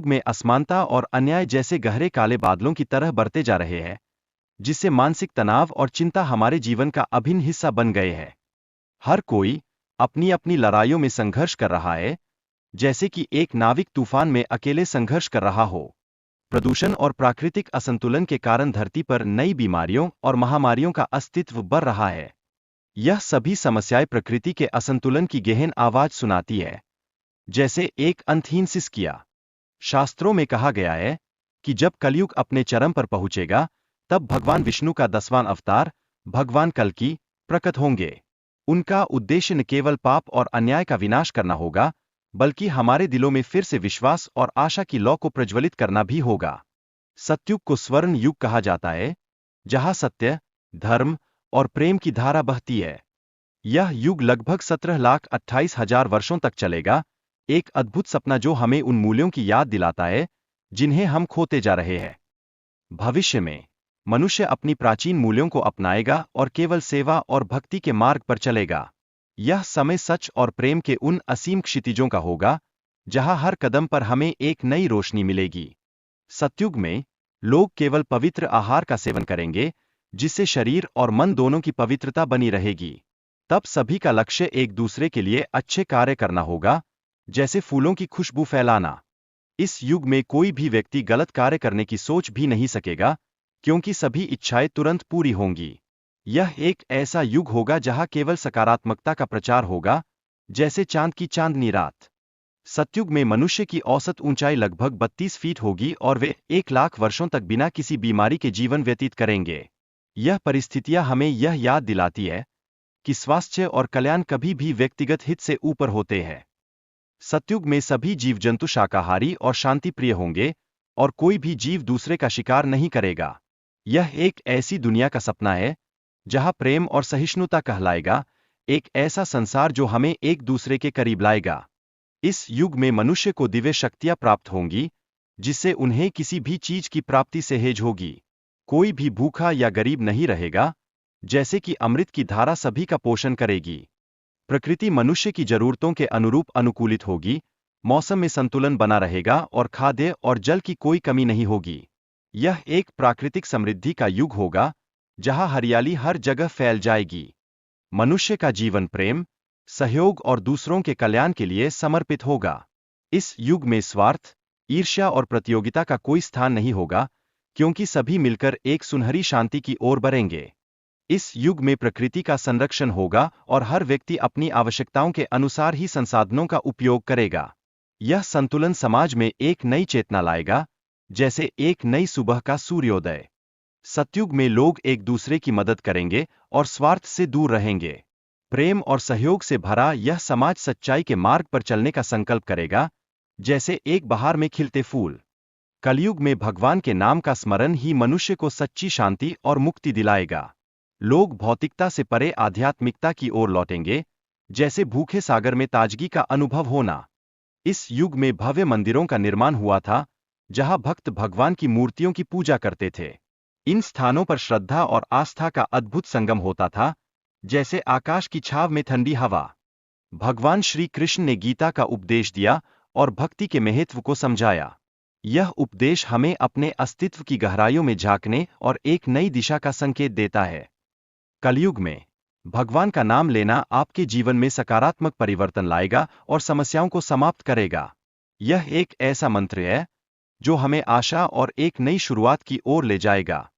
युग में असमानता और अन्याय जैसे गहरे काले बादलों की तरह बढ़ते जा रहे हैं, जिससे मानसिक तनाव और चिंता हमारे जीवन का अभिन्न हिस्सा बन गए हैं। हर कोई अपनी अपनी लड़ाइयों में संघर्ष कर रहा है, जैसे कि एक नाविक तूफान में अकेले संघर्ष कर रहा हो। प्रदूषण और प्राकृतिक असंतुलन के कारण धरती पर नई बीमारियों और महामारियों का अस्तित्व बढ़ रहा है। यह सभी समस्याएं प्रकृति के असंतुलन की गहन आवाज सुनाती है, जैसे एक अंतहीन सिसकिया। शास्त्रों में कहा गया है कि जब कलयुग अपने चरम पर पहुंचेगा, तब भगवान विष्णु का 10वां अवतार, भगवान कल्कि, प्रकट होंगे। उनका उद्देश्य न केवल पाप और अन्याय का विनाश करना होगा, बल्कि हमारे दिलों में फिर से विश्वास और आशा की लौ को प्रज्वलित करना भी होगा। सतयुग को स्वर्ण युग कहा जाता है, जहां सत्य, धर्म और प्रेम की धारा बहती है। यह युग लगभग 17,28,000 वर्षों तक चलेगा, एक अद्भुत सपना जो हमें उन मूल्यों की याद दिलाता है जिन्हें हम खोते जा रहे हैं। भविष्य में मनुष्य अपनी प्राचीन मूल्यों को अपनाएगा और केवल सेवा और भक्ति के मार्ग पर चलेगा। यह समय सच और प्रेम के उन असीम क्षितिजों का होगा, जहां हर कदम पर हमें एक नई रोशनी मिलेगी। सतयुग में लोग केवल पवित्र आहार का सेवन करेंगे, जिससे शरीर और मन दोनों की पवित्रता बनी रहेगी। तब सभी का लक्ष्य एक दूसरे के लिए अच्छे कार्य करना होगा, जैसे फूलों की खुशबू फैलाना। इस युग में कोई भी व्यक्ति गलत कार्य करने की सोच भी नहीं सकेगा, क्योंकि सभी इच्छाएं तुरंत पूरी होंगी। यह एक ऐसा युग होगा जहां केवल सकारात्मकता का प्रचार होगा, जैसे चांद की चांदनी रात। सतयुग में मनुष्य की औसत ऊंचाई लगभग 32 फीट होगी और वे 1,00,000 वर्षों तक बिना किसी बीमारी के जीवन व्यतीत करेंगे। यह परिस्थितियां हमें यह याद दिलाती है कि स्वास्थ्य और कल्याण कभी भी व्यक्तिगत हित से ऊपर होते हैं। सतयुग में सभी जीव जंतु शाकाहारी और शांतिप्रिय होंगे, और कोई भी जीव दूसरे का शिकार नहीं करेगा। यह एक ऐसी दुनिया का सपना है जहां प्रेम और सहिष्णुता कहलाएगा, एक ऐसा संसार जो हमें एक दूसरे के करीब लाएगा। इस युग में मनुष्य को दिव्य शक्तियां प्राप्त होंगी, जिससे उन्हें किसी भी चीज की प्राप्ति सहज होगी। कोई भी भूखा या गरीब नहीं रहेगा, जैसे कि अमृत की धारा सभी का पोषण करेगी। प्रकृति मनुष्य की जरूरतों के अनुरूप अनुकूलित होगी, मौसम में संतुलन बना रहेगा और खाद्य और जल की कोई कमी नहीं होगी। यह एक प्राकृतिक समृद्धि का युग होगा, जहां हरियाली हर जगह फैल जाएगी। मनुष्य का जीवन प्रेम, सहयोग और दूसरों के कल्याण के लिए समर्पित होगा। इस युग में स्वार्थ, ईर्ष्या और प्रतियोगिता का कोई स्थान नहीं होगा, क्योंकि सभी मिलकर एक सुनहरी शांति की ओर बढ़ेंगे। इस युग में प्रकृति का संरक्षण होगा और हर व्यक्ति अपनी आवश्यकताओं के अनुसार ही संसाधनों का उपयोग करेगा। यह संतुलन समाज में एक नई चेतना लाएगा, जैसे एक नई सुबह का सूर्योदय। सतयुग में लोग एक दूसरे की मदद करेंगे और स्वार्थ से दूर रहेंगे। प्रेम और सहयोग से भरा यह समाज सच्चाई के मार्ग पर चलने का संकल्प करेगा, जैसे एक बहार में खिलते फूल। कलयुग में भगवान के नाम का स्मरण ही मनुष्य को सच्ची शांति और मुक्ति दिलाएगा। लोग भौतिकता से परे आध्यात्मिकता की ओर लौटेंगे, जैसे भूखे सागर में ताजगी का अनुभव होना। इस युग में भव्य मंदिरों का निर्माण हुआ था, जहां भक्त भगवान की मूर्तियों की पूजा करते थे। इन स्थानों पर श्रद्धा और आस्था का अद्भुत संगम होता था, जैसे आकाश की छाव में ठंडी हवा। भगवान श्री कृष्ण ने गीता का उपदेश दिया और भक्ति के महत्व को समझाया। यह उपदेश हमें अपने अस्तित्व की गहराइयों में झांकने और एक नई दिशा का संकेत देता है। कलयुग में भगवान का नाम लेना आपके जीवन में सकारात्मक परिवर्तन लाएगा और समस्याओं को समाप्त करेगा। यह एक ऐसा मंत्र है जो हमें आशा और एक नई शुरुआत की ओर ले जाएगा।